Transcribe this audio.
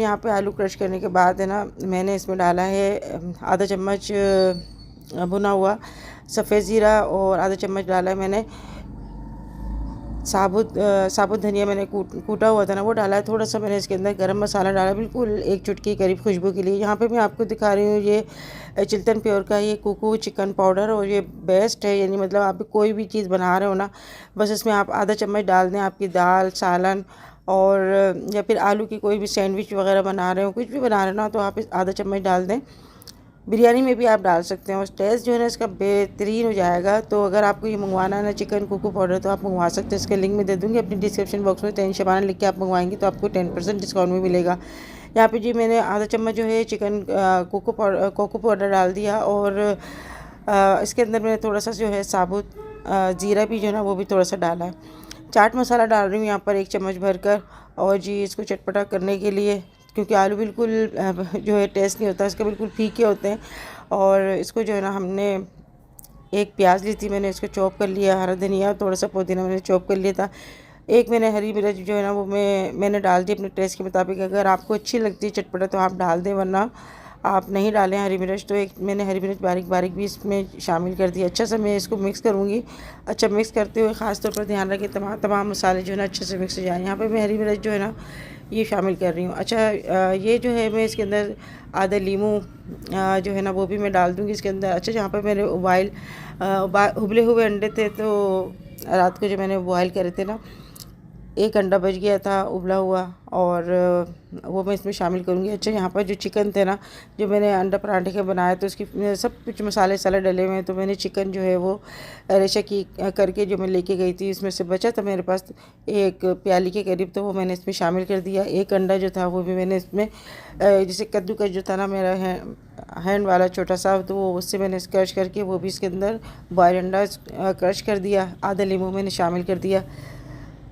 यहाँ पे आलू क्रश करने के बाद है ना, मैंने इसमें डाला है आधा चम्मच भुना हुआ सफ़ेद ज़ीरा और आधा चम्मच डाला है मैंने साबुत धनिया, मैंने कूटा हुआ था ना वो डाला है। थोड़ा सा मैंने इसके अंदर गरम मसाला डाला, बिल्कुल एक चुटकी करीब खुशबू के लिए। यहाँ पे मैं आपको दिखा रही हूँ ये चिल्तन प्योर का ये कुकू चिकन पाउडर, और ये बेस्ट है। यानी मतलब आप कोई भी चीज़ बना रहे हो ना, बस इसमें आप आधा चम्मच डाल दें, आपकी दाल सालन और या फिर आलू की कोई भी सैंडविच वगैरह बना रहे हो, कुछ भी बना रहे हो ना, तो आप आधा चम्मच डाल दें। बिरयानी में भी आप डाल सकते हैं और टेस्ट जो है ना इसका बेहतरीन हो जाएगा। तो अगर आपको ये मंगवाना है ना चिकन कुकू पाउडर, तो आप मंगवा सकते हैं। इसका लिंक मैं दे दूँगी अपनी डिस्क्रिप्शन बॉक्स में। 10 शबाना लिख के आप मंगवाएंगे तो आपको 10% डिस्काउंट भी मिलेगा। यहाँ पे जी मैंने आधा चम्मच जो है चिकन कोको पाउडर डाल दिया, और इसके अंदर मैंने थोड़ा सा जो है साबुत ज़ीरा भी जो है ना वो भी थोड़ा सा डाला है। चाट मसाला डाल रही हूँ यहाँ पर 1 चम्मच भरकर, और जी इसको चटपटा करने के लिए, क्योंकि आलू बिल्कुल जो है टेस्ट नहीं होता इसका, बिल्कुल फीके होते हैं। और इसको जो है ना हमने एक प्याज ली थी, मैंने इसको चॉप कर लिया, हरा धनिया थोड़ा सा पुदीना मैंने चॉप कर लिया था। एक मैंने हरी मिर्च जो है ना वो मैंने डाल दी अपने टेस्ट के मुताबिक। अगर आपको अच्छी लगती है चटपटा तो आप डाल दें, वरना आप नहीं डालें हरी मिर्च। तो एक मैंने हरी मिर्च बारीक बारीक भी इसमें शामिल कर दिया। अच्छा से मैं इसको मिक्स करूँगी। अच्छा मिक्स करते हुए ख़ास तौर पर ध्यान रखें तमाम मसाले जो है ना अच्छे से मिक्स हो जाए। यहाँ पे मैं हरी मिर्च जो है ना ये शामिल कर रही हूँ। अच्छा ये जो है मैं इसके अंदर आधा लीमू जो है ना वो भी मैं डाल दूँगी इसके अंदर। अच्छा यहाँ पर मैंने उबले हुए अंडे थे, तो रात को जो मैंने बॉयल करे थे ना, एक अंडा बच गया था उबला हुआ, और वो मैं इसमें शामिल करूँगी। अच्छा यहाँ पर जो चिकन थे ना, जो मैंने अंडा पराठे के बनाया, तो उसकी सब कुछ मसाले डले हुए हैं। तो मैंने चिकन जो है वो रेशा की करके जो मैं लेके गई थी, इसमें से बचा था मेरे पास एक प्याली के करीब, तो वो मैंने इसमें शामिल कर दिया। एक अंडा जो था वो भी मैंने इसमें जैसे कद्दूकस जो था ना मेरा हैंड वाला छोटा सा, तो वो उससे मैंने क्रश करके वो भी इसके अंदर बॉयल अंडा क्रश कर दिया। आधा लीमू मैंने शामिल कर दिया।